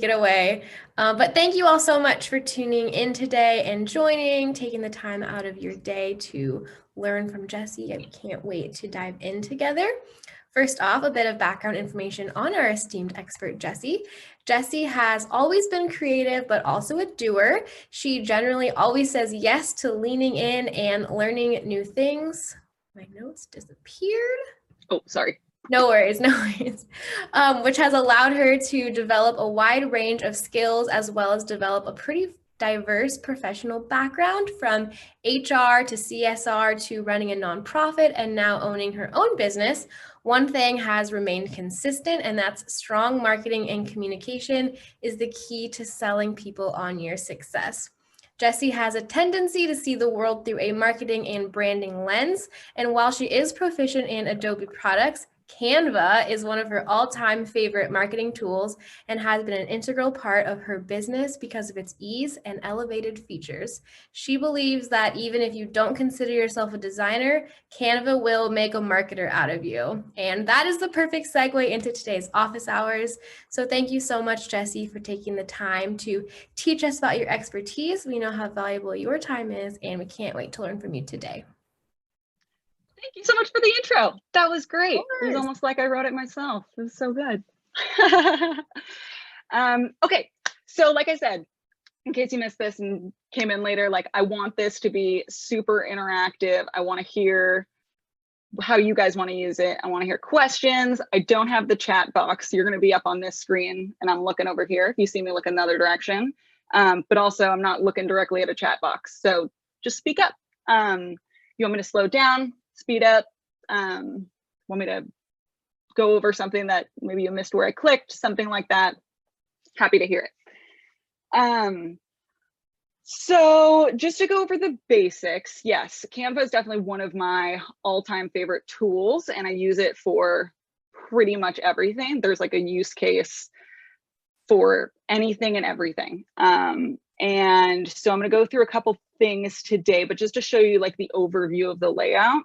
it away. But thank you all so much for tuning in today and joining, taking the time out of your day to learn from Jessi. I can't wait to dive in together. First off, a bit of background information on our esteemed expert, Jessi. Jessi has always been creative, but also a doer. She generally always says yes to leaning in and learning new things. My notes disappeared. Oh, sorry. No worries, no worries. Which has allowed her to develop a wide range of skills as well as develop a pretty diverse professional background from HR to CSR to running a nonprofit and now owning her own business. One thing has remained consistent, and that's strong marketing and communication is the key to selling people on your success. Jessi has a tendency to see the world through a marketing and branding lens, and while she is proficient in Adobe products, Canva is one of her all-time favorite marketing tools and has been an integral part of her business because of its ease and elevated features. She believes that even if you don't consider yourself a designer, Canva will make a marketer out of you. And that is the perfect segue into today's office hours. So thank you so much, Jessi, for taking the time to teach us about your expertise. We know how valuable your time is, and we can't wait to learn from you today. Thank you so much for the intro. That was great. It was almost like I wrote it myself. It was so good. Okay, so like I said, in case you missed this and came in later, like I want this to be super interactive. I want to hear how you guys want to use it. I want to hear questions. I don't have the chat box. You're going to be up on this screen and I'm looking over here if you see me look in the other direction. But also I'm not looking directly at a chat box. So just speak up. You want me to slow down? Speed up, want me to go over something that maybe you missed where I clicked, something like that, happy to hear it. So just to go over the basics, yes, Canva is definitely one of my all-time favorite tools, and I use it for pretty much everything. There's like a use case for anything and everything. And so I'm going to go through a couple things today, but just to show you like the overview of the layout.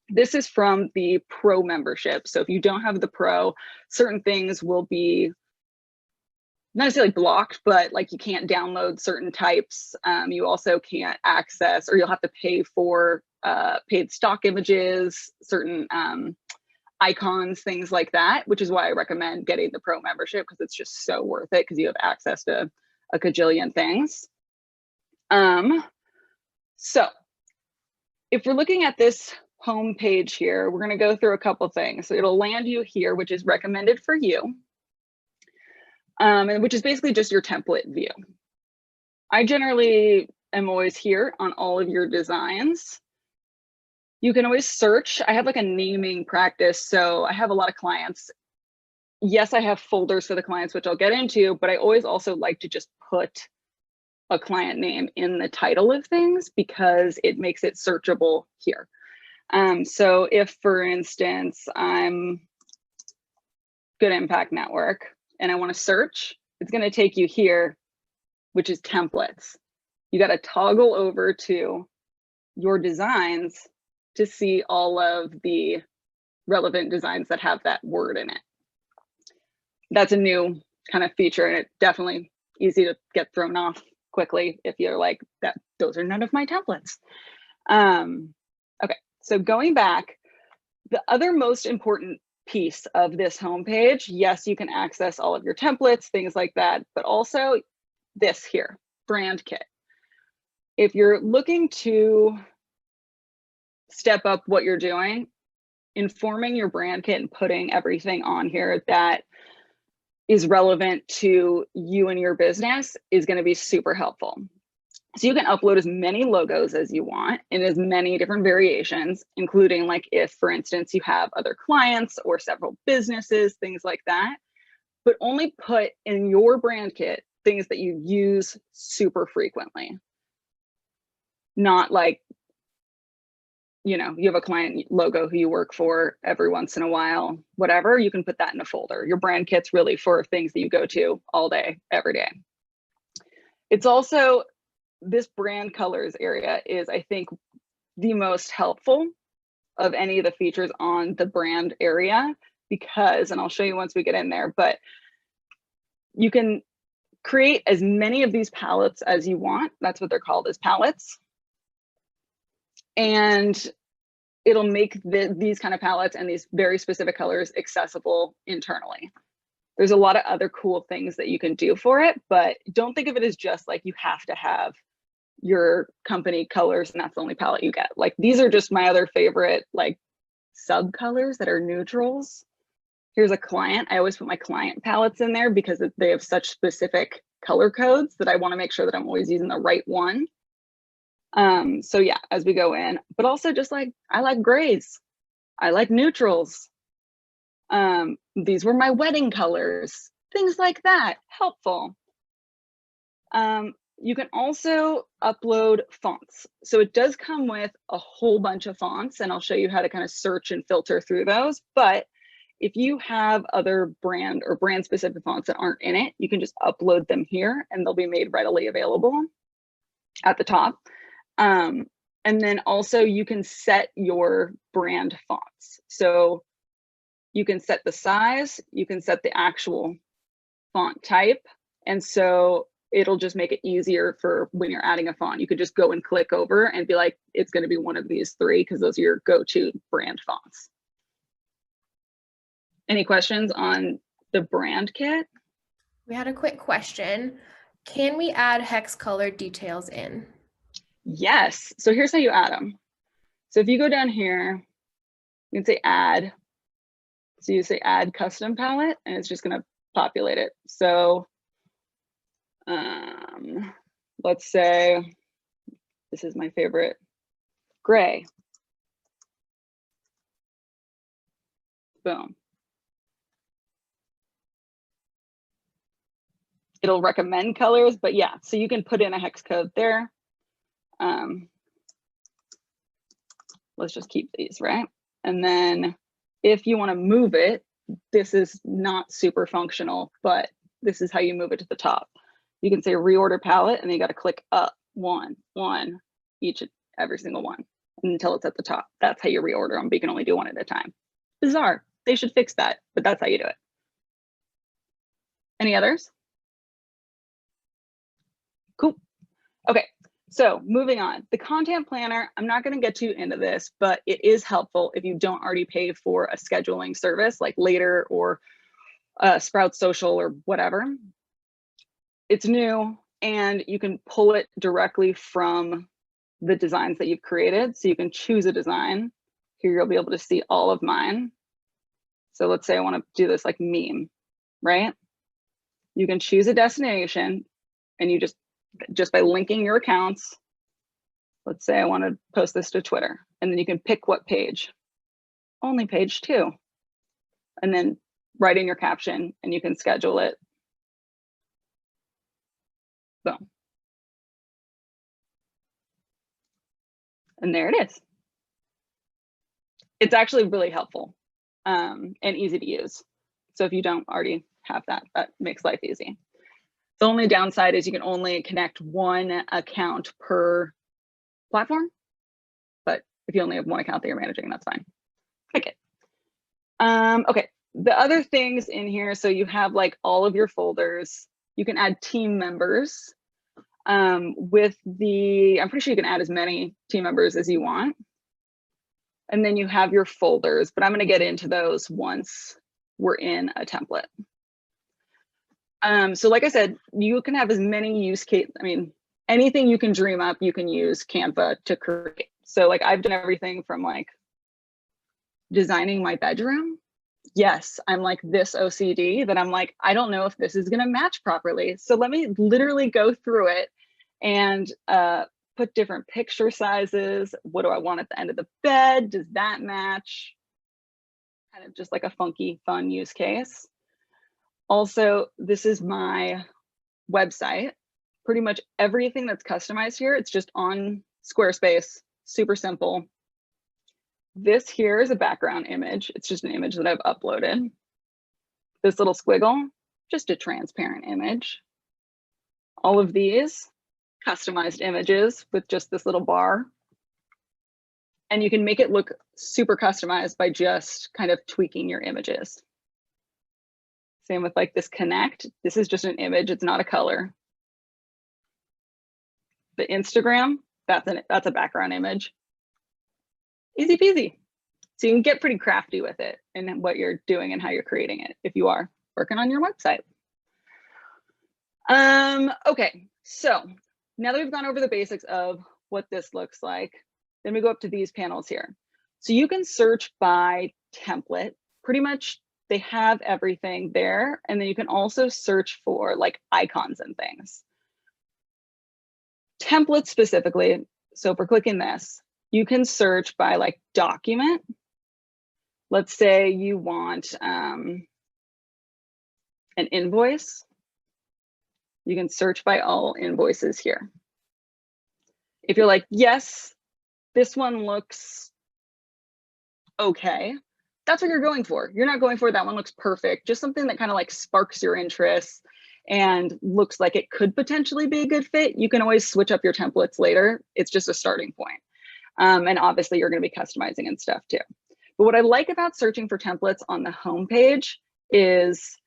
This is from the Pro membership. So if you don't have the Pro, certain things will be not necessarily blocked, but like you can't download certain types. You also can't access, or you'll have to pay for paid stock images, certain icons, things like that, which is why I recommend getting the Pro membership because it's just so worth it because you have access to a cajillion things. So if we're looking at this home page here, we're going to go through a couple things. So it'll land you here, which is recommended for you, and which is basically just your template view. I generally am always here on all of your designs. You can always search. I have like a naming practice, so I have a lot of clients. Yes, I have folders for the clients, which I'll get into, but I always also like to just put a client name in the title of things because it makes it searchable here. So if, for instance, I'm Good Impact Network and I want to search, it's going to take you here, which is templates. You got to toggle over to your designs to see all of the relevant designs that have that word in it. That's a new kind of feature, and it's definitely easy to get thrown off quickly if you're like, that those are none of my templates. Okay. So going back, the other most important piece of this homepage, yes, you can access all of your templates, things like that, but also this here, brand kit. If you're looking to step up what you're doing, informing your brand kit and putting everything on here that is relevant to you and your business is going to be super helpful. So you can upload as many logos as you want in as many different variations, including like if, for instance, you have other clients or several businesses, things like that, but only put in your brand kit things that you use super frequently. Not like, you know, you have a client logo who you work for every once in a while, whatever, you can put that in a folder. Your brand kit's really for things that you go to all day, every day. It's also, this brand colors area is, I think, the most helpful of any of the features on the brand area because, and I'll show you once we get in there, but you can create as many of these palettes as you want. That's what they're called, as palettes. And it'll make these kind of palettes and these very specific colors accessible internally. There's a lot of other cool things that you can do for it, but don't think of it as just like you have to have your company colors and that's the only palette you get. Like these are just my other favorite like sub colors that are neutrals. Here's a client. I always put my client palettes in there because they have such specific color codes that I want to make sure that I'm always using the right one. So yeah, as we go in, but also just like, I like grays. I like neutrals. These were my wedding colors, things like that, helpful. You can also upload fonts. So it does come with a whole bunch of fonts and I'll show you how to kind of search and filter through those. But if you have other brand or brand specific fonts that aren't in it, you can just upload them here and they'll be made readily available at the top. And then also you can set your brand fonts. So you can set the size, you can set the actual font type. And so it'll just make it easier for when you're adding a font. You could just go and click over and be like, it's going to be one of these three because those are your go-to brand fonts. Any questions on the brand kit? We had a quick question. Can we add hex color details in? Yes. So here's how you add them. So if you go down here, you can say add. So you say add custom palette and it's just going to populate it. So let's say this is my favorite gray. Boom. It'll recommend colors, but yeah, so you can put in a hex code there. Let's just keep these, right? And then if you want to move it, this is not super functional, but this is how you move it to the top. You can say reorder palette and then you got to click up one, every single one until it's at the top. That's how you reorder them, but you can only do one at a time. Bizarre. They should fix that, but that's how you do it. Any others? Cool. Okay, so moving on. The content planner, I'm not going to get too into this, but it is helpful if you don't already pay for a scheduling service like Later or Sprout Social or whatever. It's new and you can pull it directly from the designs that you've created. So you can choose a design. Here you'll be able to see all of mine. So let's say I want to do this like meme, right? You can choose a destination and you just by linking your accounts, let's say I want to post this to Twitter, and then you can pick what page, only page 2, and then write in your caption and you can schedule it. Boom. And there it is. It's actually really helpful and easy to use. So if you don't already have that, that makes life easy. The only downside is you can only connect one account per platform, but if you only have one account that you're managing, that's fine. Pick it. Okay, the other things in here, so you have like all of your folders. You can add team members. With the, I'm pretty sure you can add as many team members as you want. And then you have your folders, but I'm going to get into those once we're in a template. So like I said, you can have as many use cases. I mean, anything you can dream up, you can use Canva to create. So like I've done everything from like designing my bedroom. Yes, I'm like this OCD that I'm like, I don't know if this is going to match properly. So let me literally go through it and put different picture sizes. What do I want at the end of the bed? Does that match? Kind of just like a funky, fun use case. Also, this is my website. Pretty much everything that's customized here, it's just on Squarespace, super simple. This here is a background image. It's just an image that I've uploaded. This little squiggle, just a transparent image. All of these customized images with just this little bar. And you can make it look super customized by just kind of tweaking your images. Same with like this connect. This is just an image, it's not a color. The Instagram, that's a background image. Easy peasy. So you can get pretty crafty with it and what you're doing and how you're creating it if you are working on your website. Okay, so now that we've gone over the basics of what this looks like, then we go up to these panels here. So you can search by template. Pretty much they have everything there. And then you can also search for like icons and things. Templates specifically, so if we're clicking this, you can search by like document. Let's say you want an invoice. You can search by all invoices here. If you're like, yes, this one looks okay, that's what you're going for. You're not going for that one looks perfect, just something that kind of like sparks your interest and looks like it could potentially be a good fit. You can always switch up your templates later. It's just a starting point. And obviously you're going to be customizing and stuff too. But what I like about searching for templates on the home page is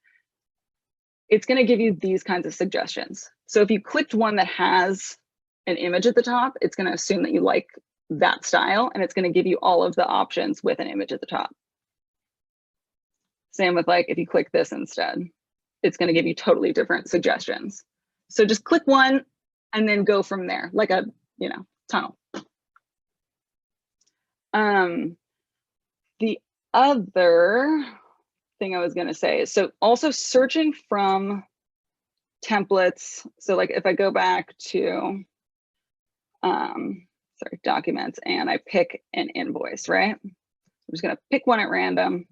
it's going to give you these kinds of suggestions. So if you clicked one that has an image at the top, it's going to assume that you like that style, and it's going to give you all of the options with an image at the top. Same with like, if you click this instead, it's going to give you totally different suggestions. So just click one and then go from there, like a, you know, tunnel. The other thing I was going to say is, so also searching from templates. So like if I go back to, sorry, documents, and I pick an invoice, right? I'm just going to pick one at random,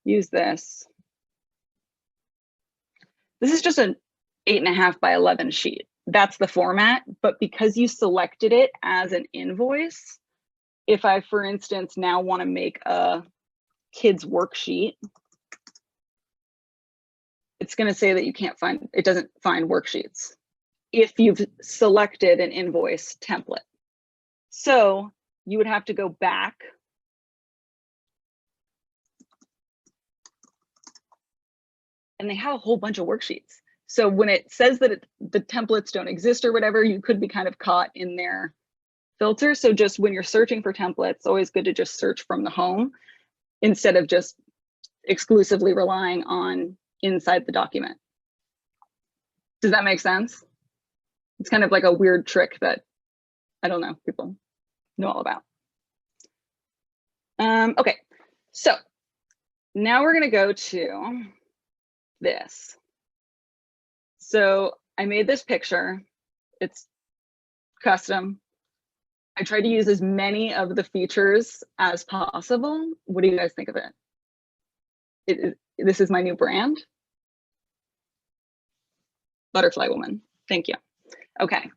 use this. This is just an 8.5 by 11 sheet. That's the format, but because you selected it as an invoice, if I, for instance, now want to make a kids worksheet, it's going to say that you can't find, it doesn't find worksheets if you've selected an invoice template. So you would have to go back and they have a whole bunch of worksheets. So when it says that the templates don't exist or whatever, you could be kind of caught in their filter. So just when you're searching for templates, it's always good to just search from the home instead of just exclusively relying on inside the document. Does that make sense? It's kind of like a weird trick that, I don't know, people know all about. Okay, so now we're gonna go to this. So I made this picture, it's custom. I tried to use as many of the features as possible. What do you guys think of it? This is my new brand. Butterfly Woman, thank you. Okay,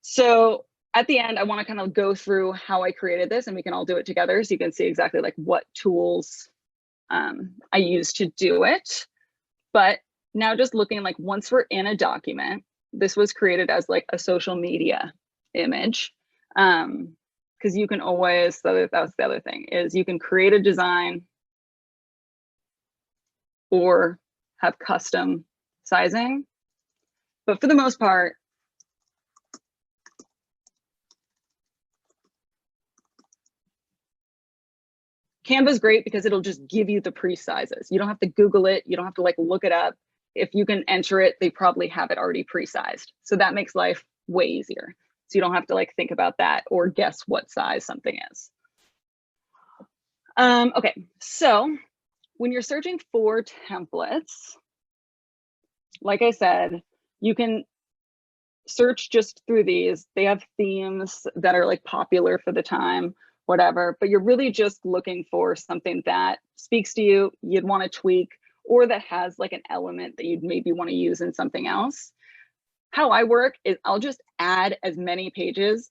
so at the end, I want to kind of go through how I created this, and we can all do it together so you can see exactly like what tools I use to do it. But now just looking like once we're in a document, this was created as like a social media image. Because you can always, that's the other thing, is you can create a design or have custom sizing. But for the most part, Canva is great because it'll just give you the pre-sizes. You don't have to Google it. You don't have to like look it up. If you can enter it, they probably have it already pre-sized. So that makes life way easier. So you don't have to like think about that or guess what size something is. Okay, so when you're searching for templates, like I said, you can search just through these. They have themes that are like popular for the time, whatever, but you're really just looking for something that speaks to you, you'd want to tweak, or that has like an element that you'd maybe want to use in something else. How I work is I'll just add as many pages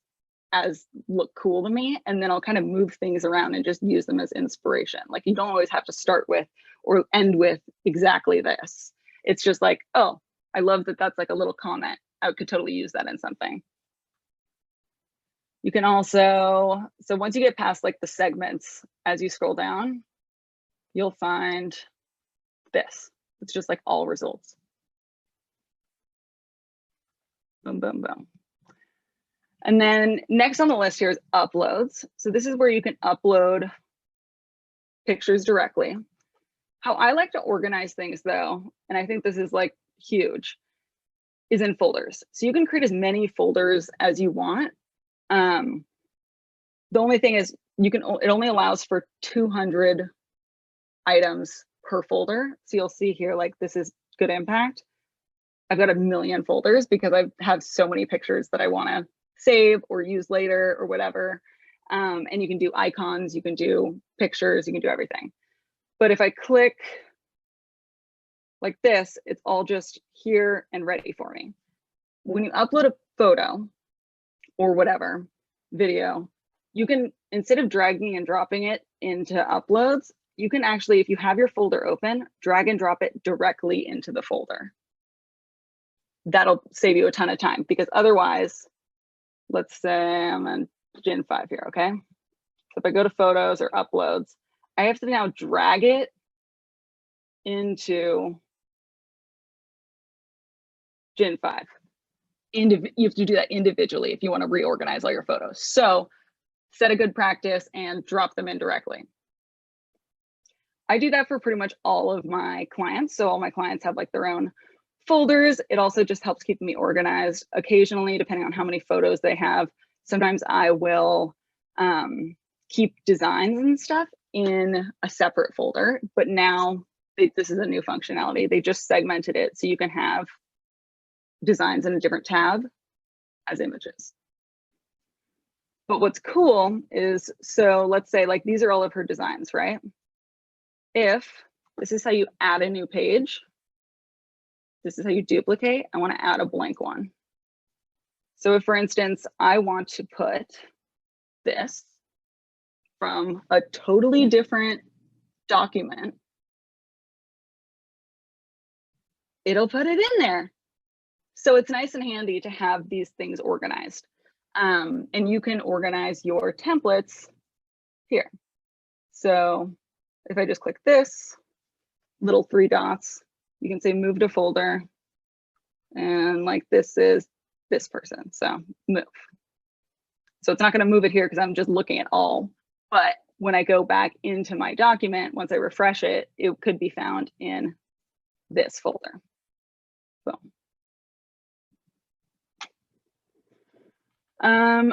as look cool to me, and then I'll kind of move things around and just use them as inspiration. Like you don't always have to start with or end with exactly this. It's just like, oh, I love that that's like a little comment. I could totally use that in something. You can also, so once you get past like the segments, as you scroll down, you'll find this. It's just like all results. Boom, boom, boom. And then next on the list here is uploads. So this is where you can upload pictures directly. How I like to organize things though, and I think this is like huge, is in folders. So you can create as many folders as you want. The only thing is it only allows for 200 items per folder. So you'll see here, like this is good impact. I've got a million folders because I have so many pictures that I want to save or use later or whatever. And you can do icons, you can do pictures, you can do everything. But if I click like this, it's all just here and ready for me. When you upload a photo or whatever, video, you can, instead of dragging and dropping it into uploads, you can actually, if you have your folder open, drag and drop it directly into the folder. That'll save you a ton of time, because otherwise, let's say I'm on Gen 5 here, okay? So if I go to photos or uploads, I have to now drag it into Gen 5. You have to do that individually if you want to reorganize all your photos. So set a good practice and drop them in directly. I do that for pretty much all of my clients. So all my clients have like their own folders. It also just helps keep me organized. Occasionally, depending on how many photos they have, sometimes I will keep designs and stuff in a separate folder. But now this is a new functionality. They just segmented it so you can have designs in a different tab as images. But what's cool is, so let's say like these are all of her designs, right? If this is how you add a new page, this is how you duplicate, I want to add a blank one. So if, for instance, I want to put this from a totally different document, it'll put it in there. So it's nice and handy to have these things organized. And you can organize your templates here. So if I just click this little 3 dots, you can say move to folder. And like this is this person, so move. So it's not going to move it here because I'm just looking at all. But when I go back into my document, once I refresh it, it could be found in this folder. Boom.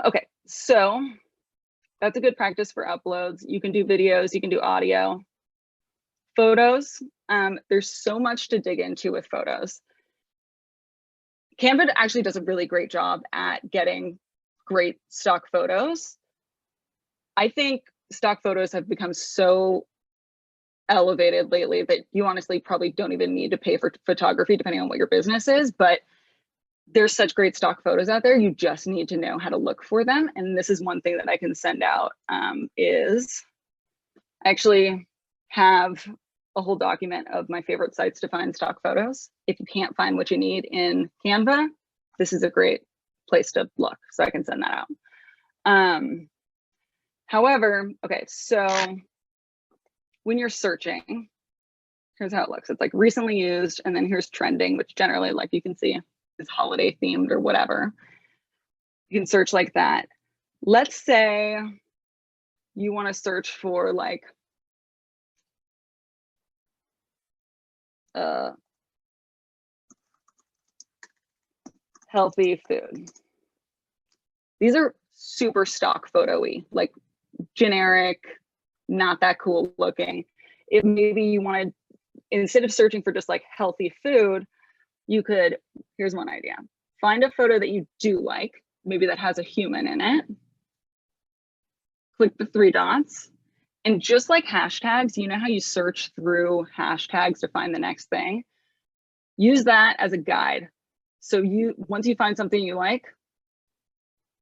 Okay, so that's a good practice for uploads. You can do videos, you can do audio. Photos, there's so much to dig into with photos. Canva actually does a really great job at getting great stock photos. I think stock photos have become so elevated lately that you honestly probably don't even need to pay for photography depending on what your business is, but there's such great stock photos out there. You just need to know how to look for them. And this is one thing that I can send out is I actually have a whole document of my favorite sites to find stock photos. If you can't find what you need in Canva, this is a great place to look. So I can send that out. However, okay, so when you're searching, here's how it looks. It's like recently used, and then here's trending, which generally, like you can see, is holiday themed or whatever. You can search like that. Let's say you want to search for like healthy food. These are super stock photo-y, like generic, not that cool looking. If maybe you wanted, instead of searching for just like healthy food, you could, here's one idea. Find a photo that you do like, maybe that has a human in it. Click the 3 dots. And just like hashtags, you know how you search through hashtags to find the next thing? Use that as a guide. So once you find something you like,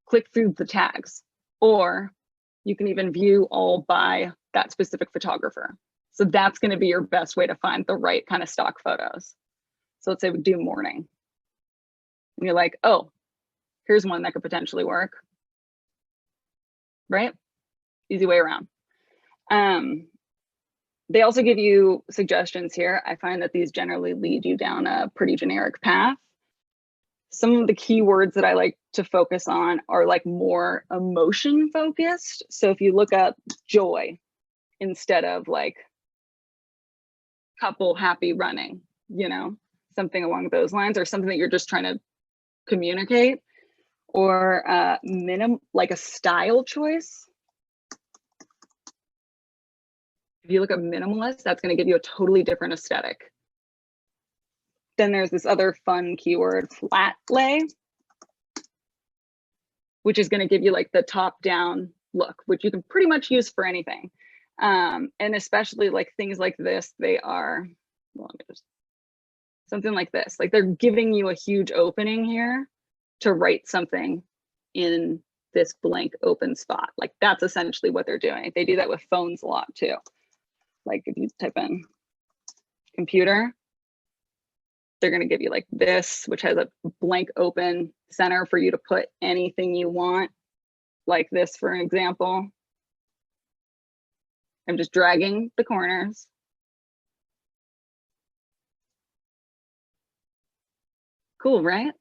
click through the tags, or you can even view all by that specific photographer. So that's going to be your best way to find the right kind of stock photos. So let's say we do morning. And you're like, oh, here's one that could potentially work. Right? Easy way around. They also give you suggestions here. I find that these generally lead you down a pretty generic path. Some of the keywords that I like to focus on are like more emotion focused. So if you look up joy instead of like couple happy running, you know, something along those lines, or something that you're just trying to communicate, or like a style choice. If you look up minimalist, that's going to give you a totally different aesthetic. Then there's this other fun keyword, flat lay, which is going to give you like the top down look, which you can pretty much use for anything. And especially like things like this, they are, well, let me just, something like this, like they're giving you a huge opening here to write something in this blank open spot. Like that's essentially what they're doing. They do that with phones a lot too. Like if you type in computer, they're going to give you like this, which has a blank open center for you to put anything you want, like this, for an example. I'm just dragging the corners. Cool, right?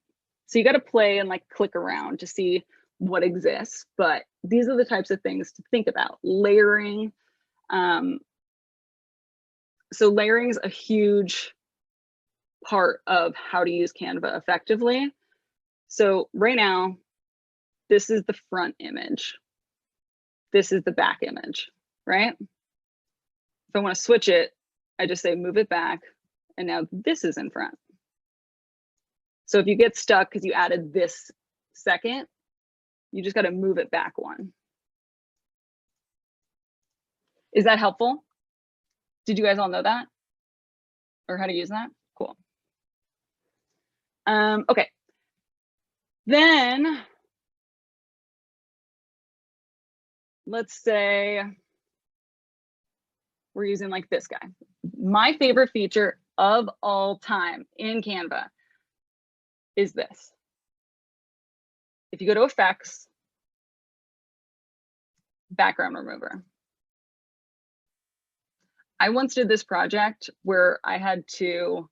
So you got to play and like click around to see what exists, but these are the types of things to think about. Layering. So layering is a huge part of how to use Canva effectively. So right now, this is the front image. This is the back image, right? If I want to switch it, I just say move it back, and now this is in front. So if you get stuck because you added this second, you just got to move it back one. Is that helpful? Did you guys all know that? Or how to use that? Cool. Okay. Then let's say we're using like this guy. My favorite feature of all time in Canva is this. If you go to effects, background remover. I once did this project where I had to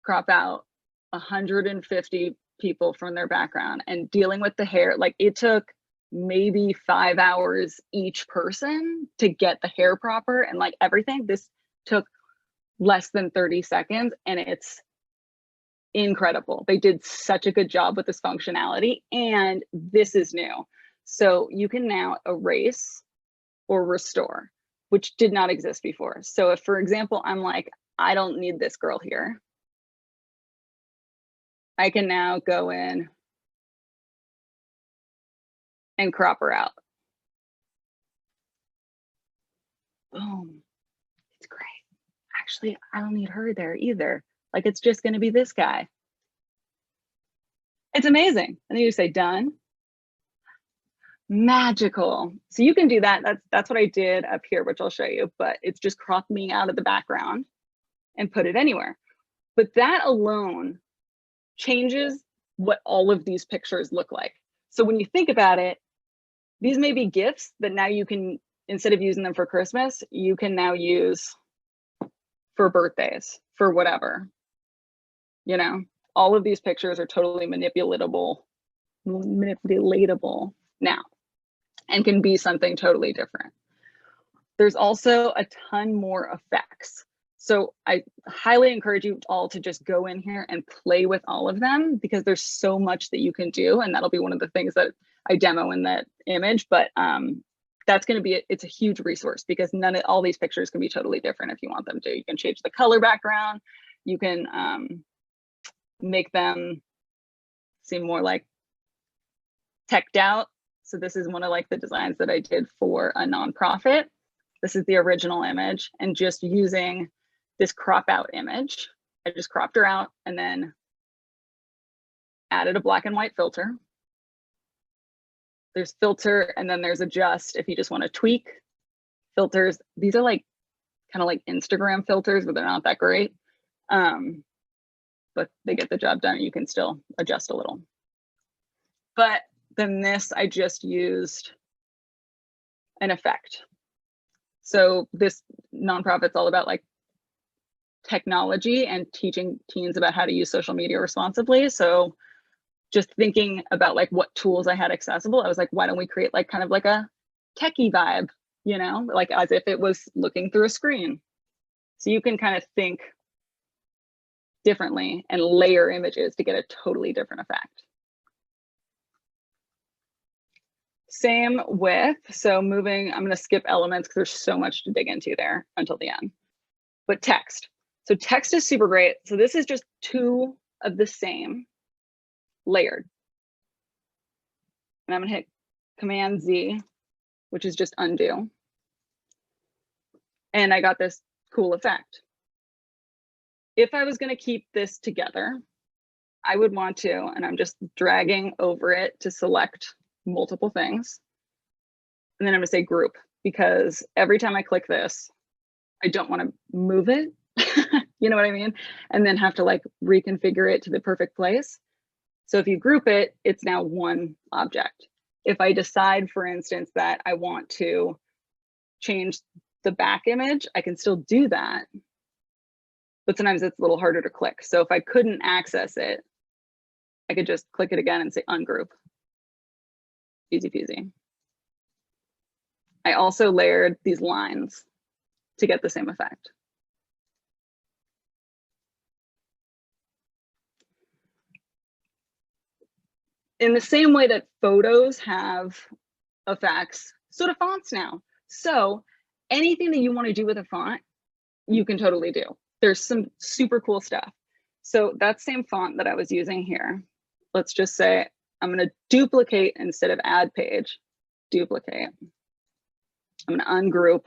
crop out 150 people from their background, and dealing with the hair, like it took maybe 5 hours each person to get the hair proper and like everything. This took less than 30 seconds and it's incredible. They did such a good job with this functionality, and this is new. So you can now erase or restore, which did not exist before. So if, for example, I'm like, I don't need this girl here, I can now go in and crop her out. Boom, it's great. Actually, I don't need her there either. Like it's just gonna be this guy. It's amazing. And then you say done. Magical. So you can do that. That's what I did up here, which I'll show you, but it's just cropped me out of the background and put it anywhere. But that alone changes what all of these pictures look like. So when you think about it, these may be gifts that now you can, instead of using them for Christmas, you can now use for birthdays, for whatever. You know, all of these pictures are totally manipulatable now and can be something totally different. There's also a ton more effects. So I highly encourage you all to just go in here and play with all of them, because there's so much that you can do, and that'll be one of the things that I demo in that image. But that's going to be, it's a huge resource, because all these pictures can be totally different if you want them to. You can change the color background. You can make them seem more like teched out. So this is one of like the designs that I did for a nonprofit. This is the original image, and just using this crop out image, I just cropped her out and then added a black and white filter. There's filter, and then there's adjust if you just want to tweak filters. These are like kind of like Instagram filters, but they're not that great. But they get the job done. You can still adjust a little. But then this, I just used an effect. So this nonprofit's all about like technology and teaching teens about how to use social media responsibly. So just thinking about like what tools I had accessible, I was like, why don't we create like kind of like a techie vibe, you know, like as if it was looking through a screen. So you can kind of think differently and layer images to get a totally different effect. Same with, so moving, I'm going to skip elements because there's so much to dig into there until the end. But text. So text is super great. So this is just two of the same layered. And I'm going to hit Command Z, which is just undo. And I got this cool effect. If I was going to keep this together, I would want to, and I'm just dragging over it to select multiple things. And then I'm going to say group, because every time I click this, I don't want to move it. You know what I mean? And then have to like reconfigure it to the perfect place. So if you group it, it's now one object. If I decide, for instance, that I want to change the back image, I can still do that. But sometimes it's a little harder to click. So if I couldn't access it, I could just click it again and say ungroup. Easy peasy. I also layered these lines to get the same effect. In the same way that photos have effects, so do fonts now. So anything that you want to do with a font, you can totally do. There's some super cool stuff. So that same font that I was using here, let's just say I'm going to duplicate instead of add page, duplicate. I'm going to ungroup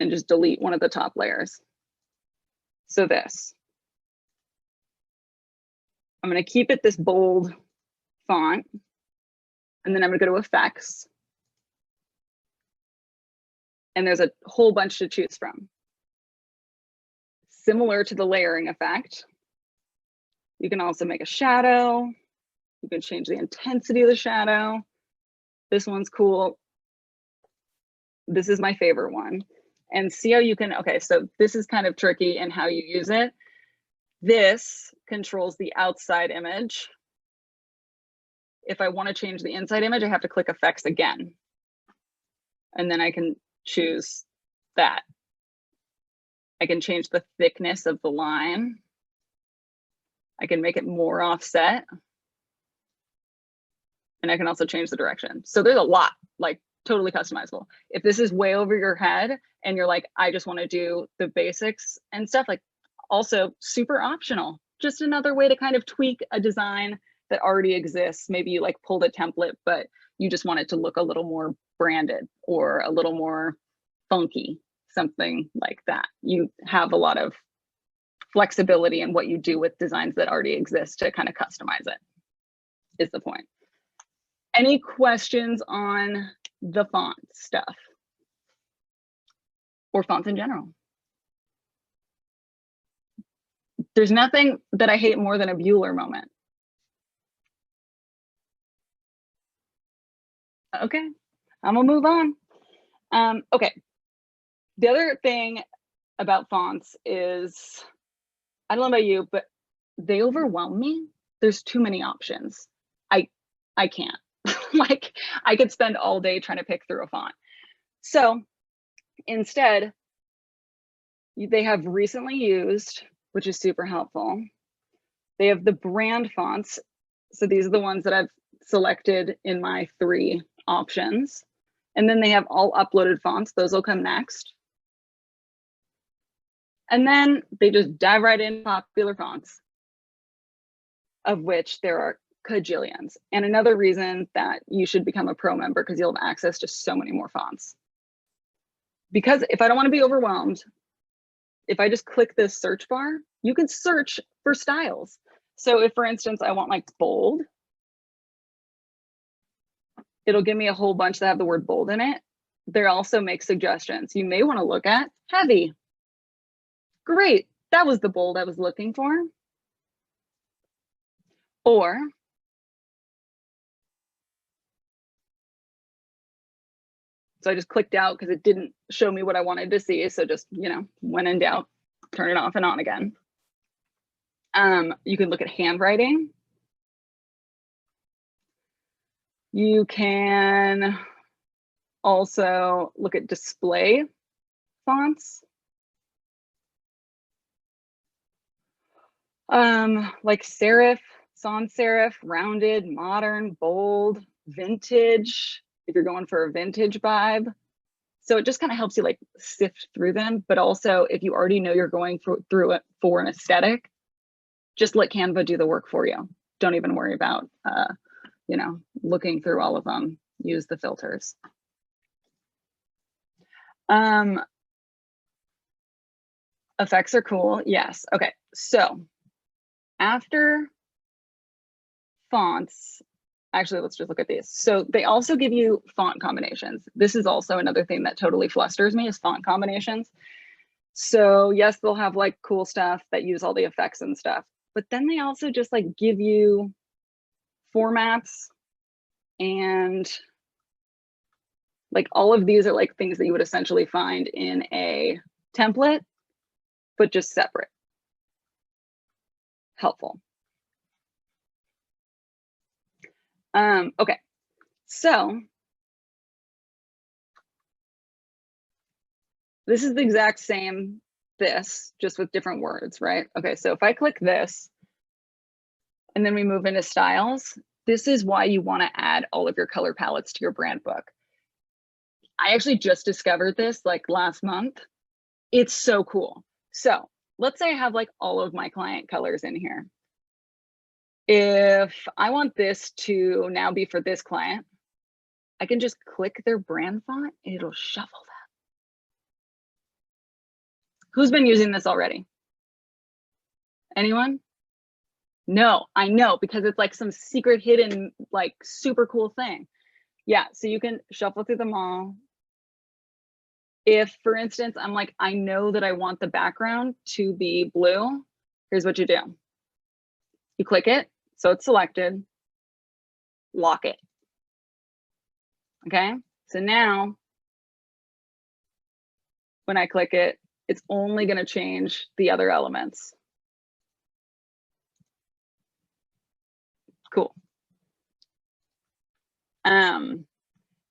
and just delete one of the top layers. So this. I'm going to keep it this bold font, and then I'm going to go to effects. And there's a whole bunch to choose from. Similar to the layering effect, you can also make a shadow. You can change the intensity of the shadow. This one's cool. This is my favorite one. And see how you can, okay, so this is kind of tricky in how you use it. This controls the outside image. If I want to change the inside image, I have to click effects again. And then I can choose that. I can change the thickness of the line. I can make it more offset. And I can also change the direction. So there's a lot, like totally customizable. If this is way over your head and you're like, I just want to do the basics and stuff, like also super optional. Just another way to kind of tweak a design that already exists. Maybe you like pulled a template, but you just want it to look a little more branded or a little more funky, something like that. You have a lot of flexibility in what you do with designs that already exist to kind of customize it, is the point. Any questions on the font stuff or fonts in general? There's nothing that I hate more than a Bueller moment. Okay, I'm gonna move on. Okay, the other thing about fonts is, I don't know about you, but they overwhelm me. There's too many options. I can't. Like, I could spend all day trying to pick through a font. So instead, they have recently used, which is super helpful. They have the brand fonts. So these are the ones that I've selected in my 3 options. And then they have all uploaded fonts. Those will come next. And then they just dive right into popular fonts, of which there are cajillions. And another reason that you should become a pro member, because you'll have access to so many more fonts. Because if I don't want to be overwhelmed, if I just click this search bar, you can search for styles. So if, for instance, I want like bold, it'll give me a whole bunch that have the word bold in it. They also make suggestions. You may want to look at heavy. Great, that was the bold I was looking for. Or So I just clicked out because it didn't show me what I wanted to see. So just, when in doubt, turn it off and on again. You can look at handwriting. You can also look at display fonts. Like serif, sans serif, rounded, modern, bold, vintage, if you're going for a vintage vibe. So it just kind of helps you like sift through them. But also if you already know you're going through it for an aesthetic, just let Canva do the work for you. Don't even worry about, looking through all of them. Use the filters. Effects are cool. Yes. Okay. So after fonts, actually, let's just look at these. So they also give you font combinations. This is also another thing that totally flusters me is font combinations. So yes, they'll have like cool stuff that use all the effects and stuff, but then they also just like give you formats, and like all of these are like things that you would essentially find in a template, but just separate. Helpful. Okay, so this is the exact same just with different words, right? Okay, so if I click this and then we move into styles, this is why you want to add all of your color palettes to your brand book. I actually just discovered this like last month. It's so cool. So let's say I have like all of my client colors in here. If I want this to now be for this client, I can just click their brand font and it'll shuffle that. Who's been using this already? Anyone? No, I know, because it's like some secret hidden, like super cool thing. Yeah, so you can shuffle through them all. If, for instance, I'm like, I know that I want the background to be blue, here's what you do. You click it, so it's selected, lock it. Okay, so now when I click it, it's only going to change the other elements. Cool.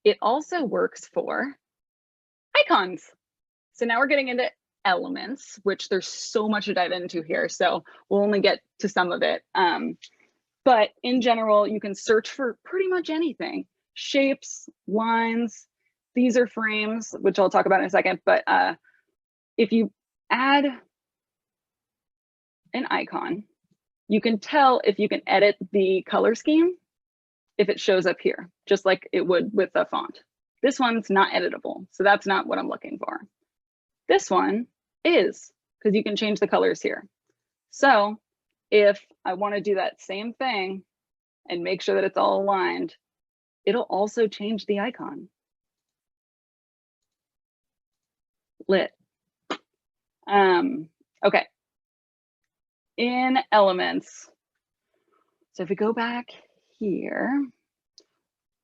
It also works for icons. So now we're getting into elements, which there's so much to dive into here. So we'll only get to some of it. But in general, you can search for pretty much anything. Shapes, lines, these are frames, which I'll talk about in a second. But if you add an icon, you can tell if you can edit the color scheme if it shows up here, just like it would with a font. This one's not editable, so that's not what I'm looking for. This one is, because you can change the colors here. So if I want to do that same thing and make sure that it's all aligned, it'll also change the icon. Lit. Okay. In elements, so if we go back here,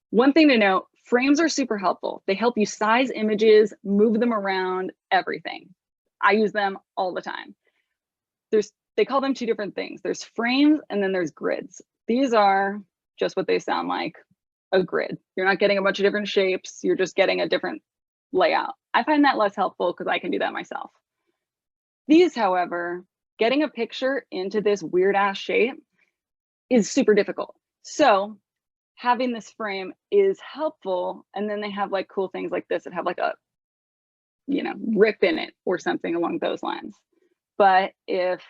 one thing to note, frames are super helpful. They help you size images, move them around, everything. I use them all the time. They call them two different things. There's frames and then there's grids. These are just what they sound like, a grid. You're not getting a bunch of different shapes. You're just getting a different layout. I find that less helpful because I can do that myself. These, however, getting a picture into this weird ass shape is super difficult. So having this frame is helpful. And then they have like cool things like this that have like a, rip in it or something along those lines. But if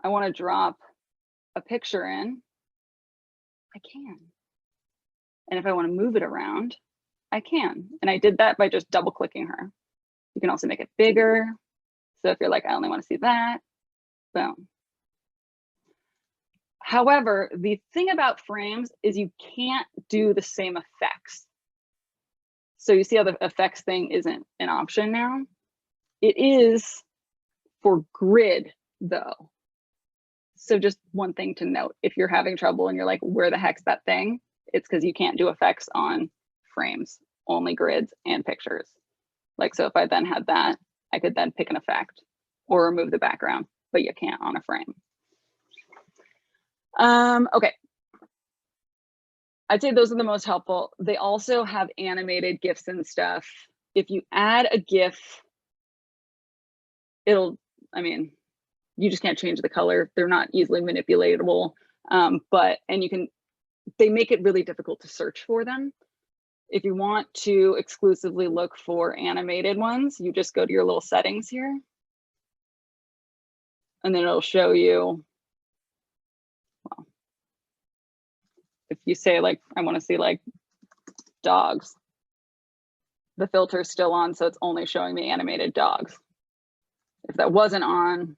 I want to drop a picture in, I can. And if I want to move it around, I can. And I did that by just double clicking her. You can also make it bigger. So if you're like, I only want to see that, boom. However, the thing about frames is you can't do the same effects. So you see how the effects thing isn't an option now? It is for grid though. So just one thing to note, if you're having trouble and you're like, where the heck's that thing? It's because you can't do effects on frames. only grids and pictures. Like, so if I then had that, I could then pick an effect or remove the background, but you can't on a frame. Okay. I'd say those are the most helpful. They also have animated GIFs and stuff. If you add a GIF, it'll, I mean, you just can't change the color. They're not easily manipulatable, and you can, they make it really difficult to search for them. If you want to exclusively look for animated ones, you just go to your little settings here, and then it'll show you, well, if you say like, I want to see like dogs, the filter is still on, so it's only showing me animated dogs. If that wasn't on,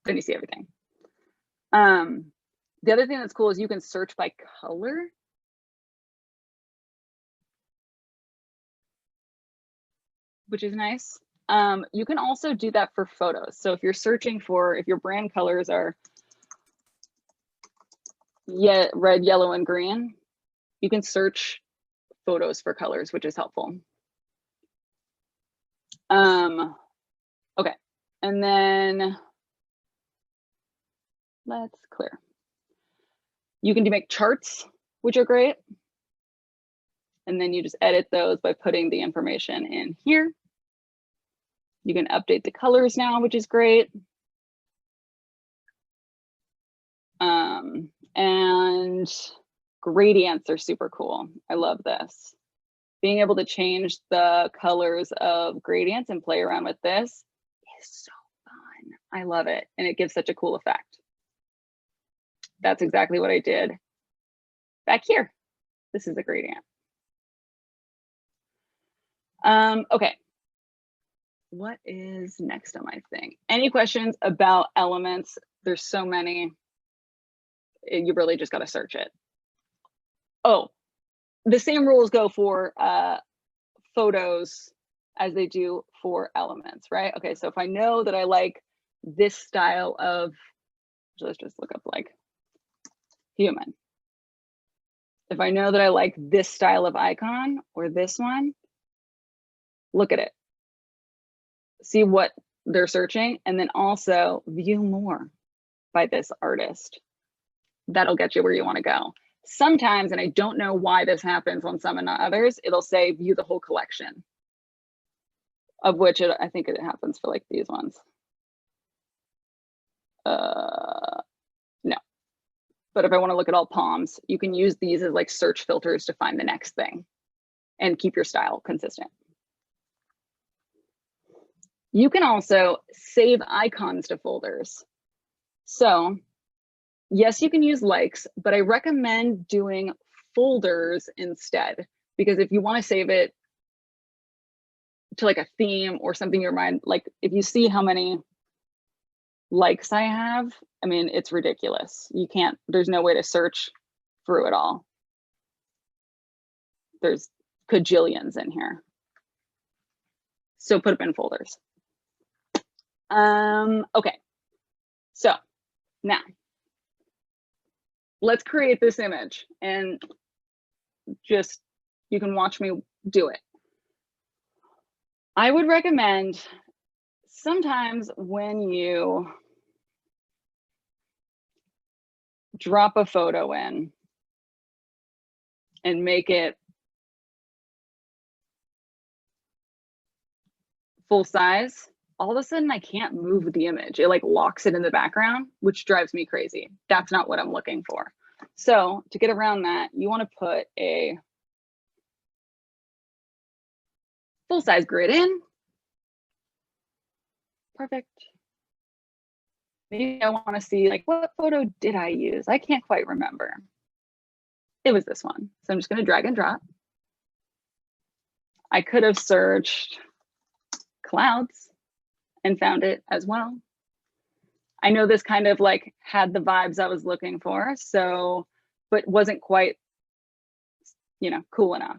then you see everything. The other thing that's cool is you can search by color. Which is nice. You can also do that for photos. So if you're searching for, if your brand colors are red, yellow, and green, you can search photos for colors, which is helpful. Okay, and then let's clear. You can make charts, which are great. And then you just edit those by putting the information in here. You can update the colors now, which is great. And gradients are super cool. I love this. Being able to change the colors of gradients and play around with this is so fun. I love it. And it gives such a cool effect. That's exactly what I did back here. This is a gradient. Okay. What is next on my thing? Any questions about elements? There's so many. You really just got to search it. Oh, the same rules go for photos as they do for elements, right? Okay, so if I know that I like this style of, let's just look up like human. If I know that I like this style of icon or this one, look at it. See what they're searching, and then also view more by this artist. That'll get you where you want to go. Sometimes, and I don't know why this happens on some and not others, it'll say view the whole collection, of which I think it happens for like these ones. No, but if I want to look at all palms, you can use these as like search filters to find the next thing and keep your style consistent. You can also save icons to folders. So yes, you can use likes, but I recommend doing folders instead, because if you want to save it to like a theme or something in your mind, like if you see how many likes I have, I mean, it's ridiculous. You can't, there's no way to search through it all. There's cajillions in here. So put them in folders. Okay, so now let's create this image, and just, you can watch me do it. I would recommend sometimes when you drop a photo in and make it full size, all of a sudden I can't move the image. It like locks it in the background, which drives me crazy. That's not what I'm looking for. So to get around that, you want to put a full size grid in. Perfect. Maybe I want to see like, what photo did I use? I can't quite remember. It was this one. So I'm just going to drag and drop. I could have searched clouds and found it as well. I know this kind of like had the vibes I was looking for, so, but wasn't quite, you know, cool enough.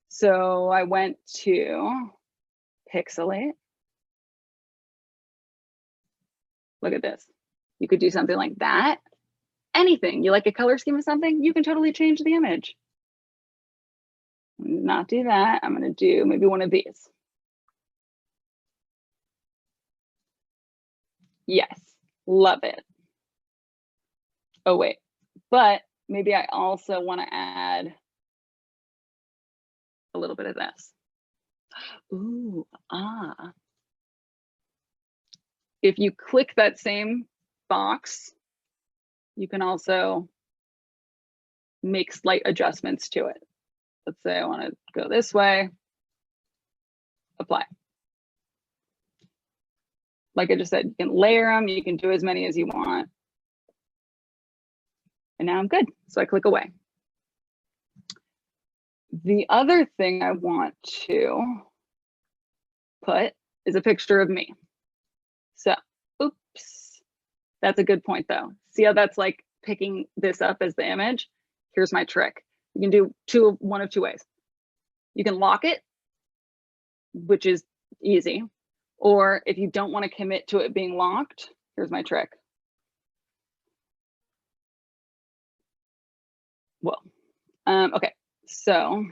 So I went to pixelate. Look at this. You could do something like that, anything. You like a color scheme of something, you can totally change the image. Not do that. I'm going to do maybe one of these. Yes, love it. Oh, wait, but maybe I also want to add a little bit of this. Ooh, If you click that same box, you can also make slight adjustments to it. Let's say I want to go this way, apply. Like I just said, you can layer them, you can do as many as you want. And now I'm good, so I click away. The other thing I want to put is a picture of me. So, oops, that's a good point though. See how that's like picking this up as the image? Here's my trick. You can do one of two ways. You can lock it, which is easy. Or if you don't want to commit to it being locked, here's my trick. Well, okay, so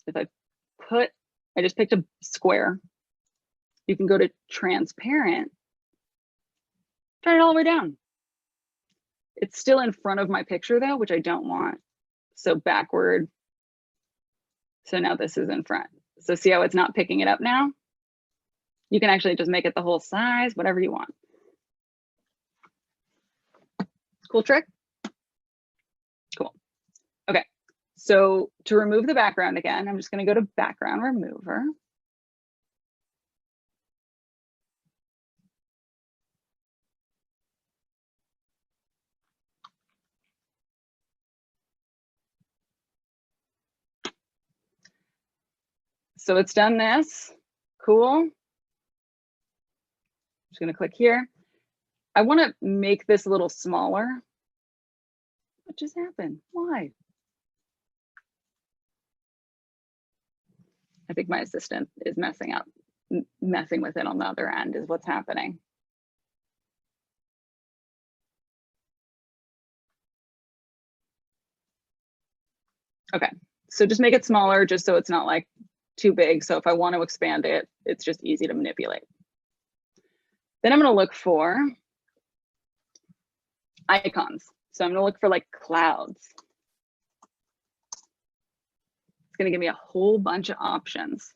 if I just picked a square, you can go to transparent, turn it all the way down. It's still in front of my picture though, which I don't want. So backward. So now this is in front. So see how it's not picking it up now? You can actually just make it the whole size, whatever you want. Cool trick? Cool. Okay, so to remove the background again, I'm just going to go to background remover. So it's done this. Cool. Just going to click here. I want to make this a little smaller. What just happened? Why? I think my assistant is messing with it on the other end is what's happening. Okay, so just make it smaller just so it's not like too big. So if I want to expand it, it's just easy to manipulate. Then I'm going to look for icons. So I'm going to look for like clouds. It's going to give me a whole bunch of options.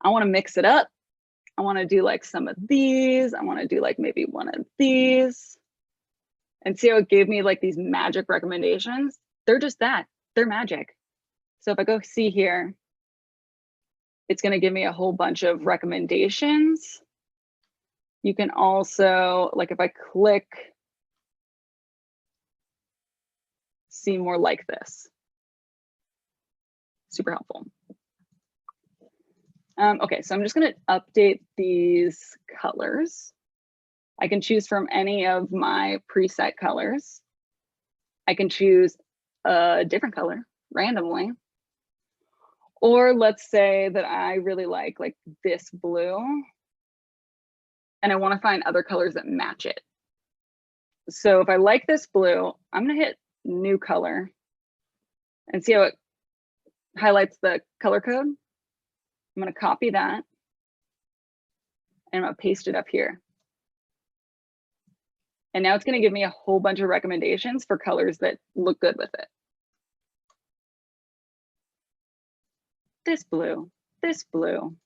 I want to mix it up. I want to do like some of these. I want to do like maybe one of these. And see how it gave me like these magic recommendations? They're just that. They're magic. So if I go see here, it's going to give me a whole bunch of recommendations. You can also, like if I click, see more like this. Super helpful. Okay, so I'm just going to update these colors. I can choose from any of my preset colors. I can choose a different color randomly. Or let's say that I really like this blue and I want to find other colors that match it. So if I like this blue, I'm going to hit new color and see how it highlights the color code. I'm going to copy that and I'm going to paste it up here. And now it's going to give me a whole bunch of recommendations for colors that look good with it. This blue, this blue.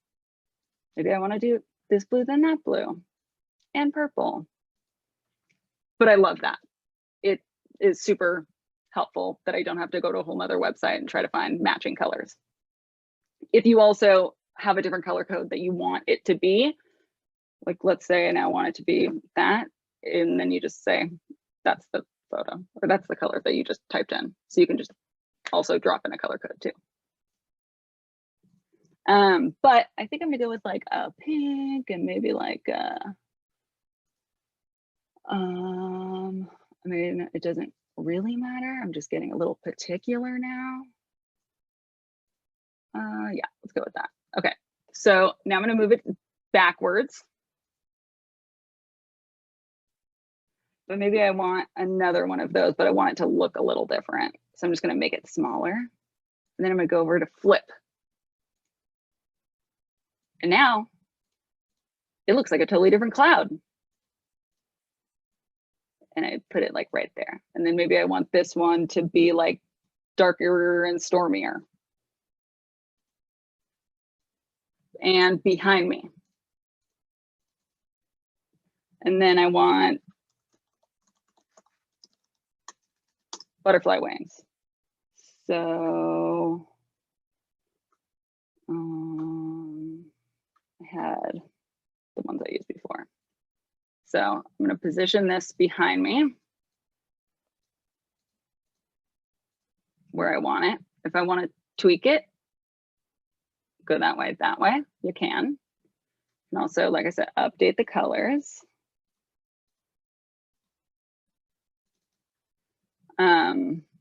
Maybe I want to do this blue, then that blue, and purple. But I love that. It is super helpful that I don't have to go to a whole nother website and try to find matching colors. If you also have a different color code that you want it to be, like let's say I now want it to be that, and then you just say, that's the photo, or that's the color that you just typed in. So you can just also drop in a color code too. But I think I'm gonna go with like a pink and maybe like I mean, it doesn't really matter. I'm just getting a little particular now. Yeah, let's go with that. Okay, so now I'm gonna move it backwards. but maybe I want another one of those, but I want it to look a little different. So I'm just going to make it smaller. And then I'm going to go over to flip. And now it looks like a totally different cloud. And I put it like right there. And then maybe I want this one to be like darker and stormier. And behind me. And then I want butterfly wings. So I had the ones I used before. So I'm going to position this behind me where I want it. If I want to tweak it, go that way, you can. And also, like I said, update the colors.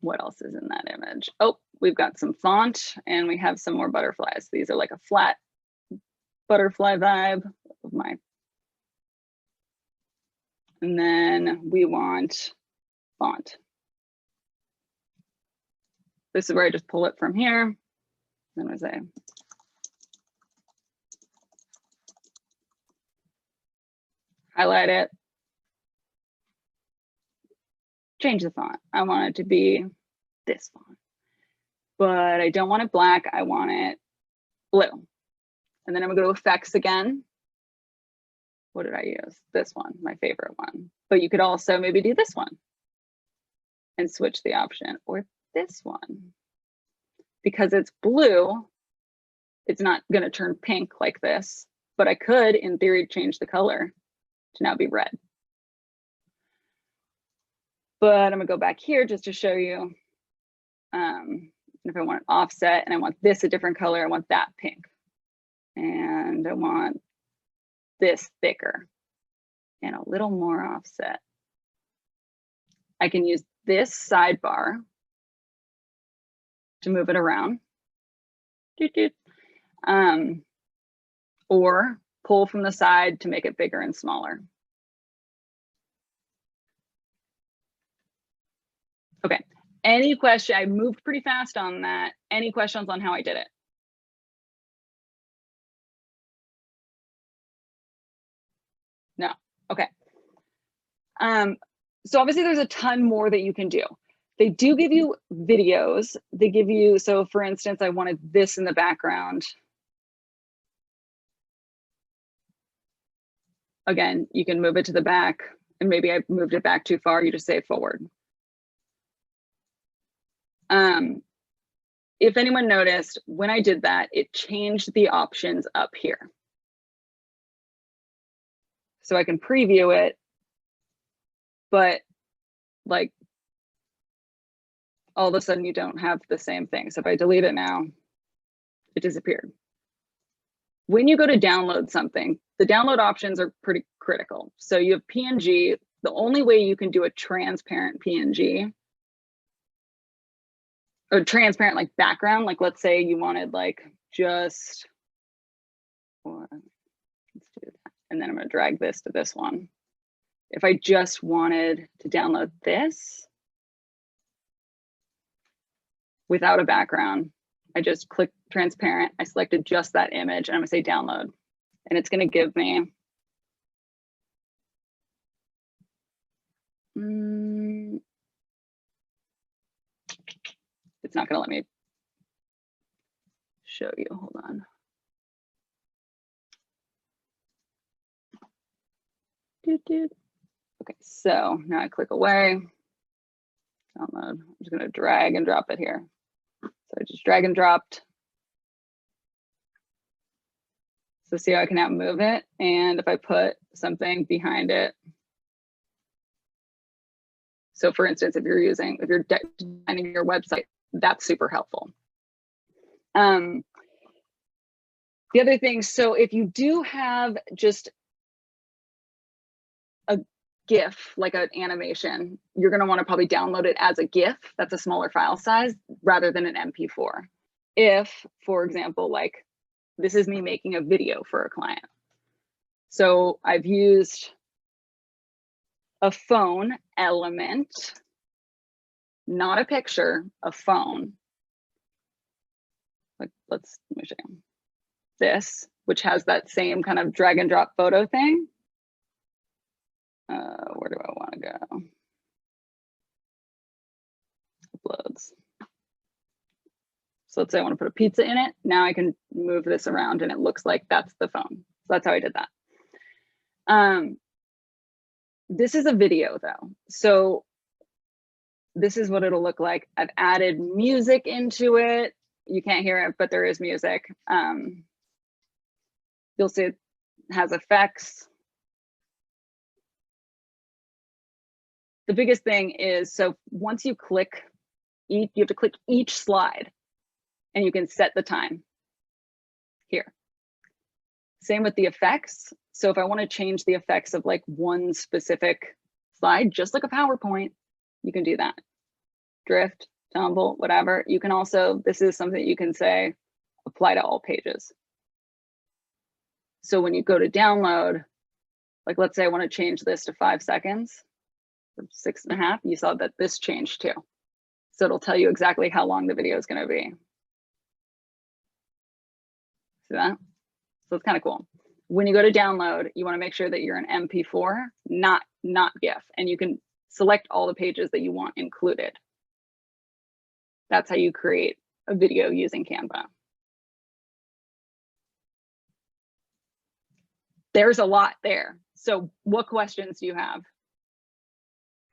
What else is in that image? Oh, we've got some font and we have some more butterflies. These are like a flat butterfly vibe of my. And then we want font. This is where I just pull it from here. Then I say, highlight it, change the font. I want it to be this font, but I don't want it black. I want it blue. And then I'm gonna go to effects again. What did I use? This one, my favorite one. But you could also maybe do this one and switch the option, or this one. Because it's blue, it's not gonna turn pink like this, but I could, in theory, change the color to now be red. But I'm gonna go back here just to show you. If I want an offset and I want this a different color, I want that pink. And I want this thicker and a little more offset. I can use this sidebar to move it around. Or pull from the side to make it bigger and smaller. Okay, any question? I moved pretty fast on that. Any questions on how I did it? No, okay. So obviously there's a ton more that you can do. They do give you videos. They give you, so for instance, I wanted this in the background. Again, you can move it to the back, and maybe I moved it back too far, you just say forward. If anyone noticed, when I did that, it changed the options up here. So I can preview it, but like all of a sudden you don't have the same thing. So if I delete it now, it disappeared. When you go to download something, the download options are pretty critical. So you have PNG. The only way you can do a transparent PNG or transparent like background, like let's say you wanted like just, let's do that. And then I'm gonna drag this to this one. If I just wanted to download this without a background, I just click transparent. I selected just that image and I'm gonna say download. And it's gonna give me, it's not gonna let me show you, hold on. Okay, so now I click away, download. I'm just gonna drag and drop it here. So I just drag and dropped. So see how I can now move it. And if I put something behind it. So for instance, if you're designing your website, that's super helpful. The other thing, so if you do have just a GIF, like an animation, you're gonna wanna probably download it as a GIF, that's a smaller file size, rather than an MP4. If, for example, like this is me making a video for a client. So I've used a phone element, not a picture, a phone. Like, let me show you. This, which has that same kind of drag and drop photo thing. Where do I want to go? Uploads. So let's say I want to put a pizza in it. Now I can move this around and it looks like that's the phone. So that's how I did that. This is a video though. So this is what it'll look like. I've added music into it. You can't hear it, but there is music. You'll see it has effects. The biggest thing is, so once you click, you have to click each slide and you can set the time here. Same with the effects. So if I want to change the effects of like one specific slide, just like a PowerPoint, you can do that. Drift, tumble, whatever. You can also, this is something that you can say, apply to all pages. So when you go to download, like let's say I want to change this to 5 seconds, or 6.5, you saw that this changed too. So it'll tell you exactly how long the video is going to be. See that? So it's kind of cool. When you go to download, you want to make sure that you're an MP4, not GIF, and you can select all the pages that you want included. That's how you create a video using Canva. There's a lot there. So what questions do you have?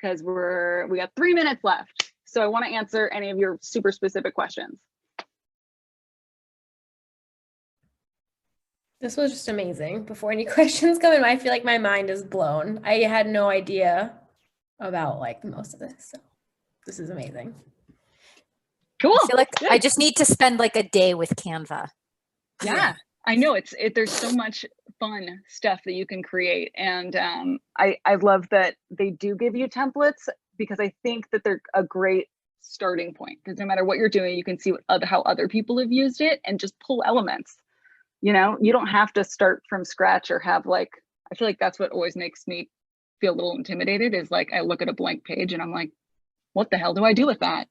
Because we got 3 minutes left. So I want to answer any of your super specific questions. This was just amazing. Before any questions come in, I feel like my mind is blown. I had no idea about like most of this. So this is amazing. Cool. I feel like I just need to spend like a day with Canva. Yeah, I know there's so much fun stuff that you can create. And I love that they do give you templates, because I think that they're a great starting point, because no matter what you're doing, you can see how other people have used it and just pull elements. You know, you don't have to start from scratch or have like, I feel like that's what always makes me feel a little intimidated, is like I look at a blank page and I'm like, what the hell do I do with that?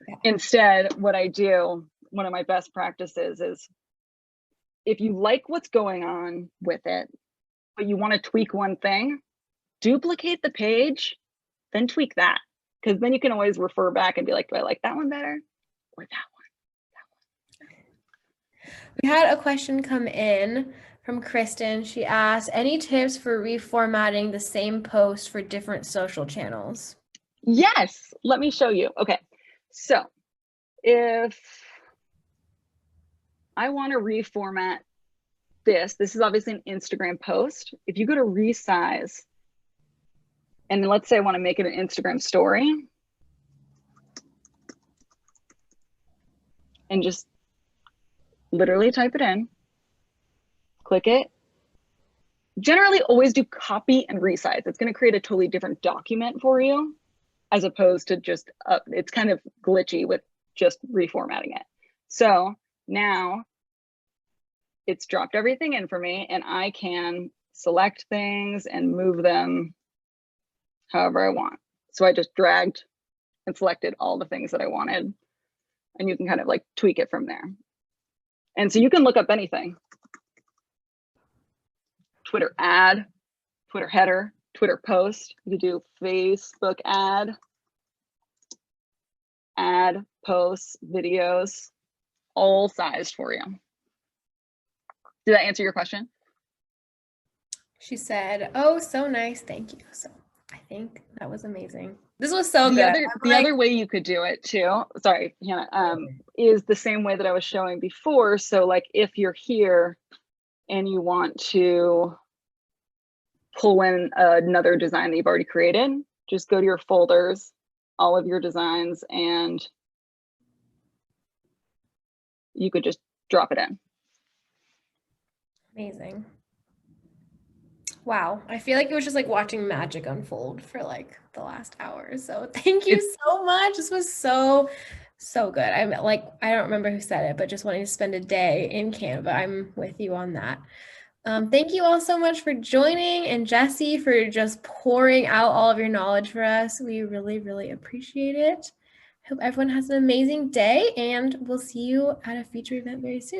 Yeah. Instead, what I do, one of my best practices is, if you like what's going on with it, but you want to tweak one thing, duplicate the page, then tweak that. Because then you can always refer back and be like, do I like that one better or that one? We had a question come in from Kristen. She asked, any tips for reformatting the same post for different social channels? Yes, let me show you. Okay, so if I want to reformat this is obviously an Instagram post. If you go to resize, and let's say I want to make it an Instagram story, and just literally type it in, click it. Generally always do copy and resize. It's going to create a totally different document for you, as opposed to just, it's kind of glitchy with just reformatting it. So now it's dropped everything in for me, and I can select things and move them however I want. So I just dragged and selected all the things that I wanted, and you can kind of like tweak it from there. And so you can look up anything. Twitter ad, Twitter header, Twitter post. You could do Facebook ad, posts, videos, all sized for you. Did that answer your question? She said, oh, so nice. Thank you. So I think that was amazing. This was so good. The other way you could do it too, sorry, Hannah, is the same way that I was showing before. So like if you're here and you want to pull in another design that you've already created, just go to your folders, all of your designs, and you could just drop it in. Amazing. Wow. I feel like it was just like watching magic unfold for like the last hour. So thank you so much. This was so good. I'm like, I don't remember who said it, but just wanting to spend a day in Canva. I'm with you on that. Thank you all so much for joining, and Jessi for just pouring out all of your knowledge for us. We really, really appreciate it. Hope everyone has an amazing day, and we'll see you at a future event very soon.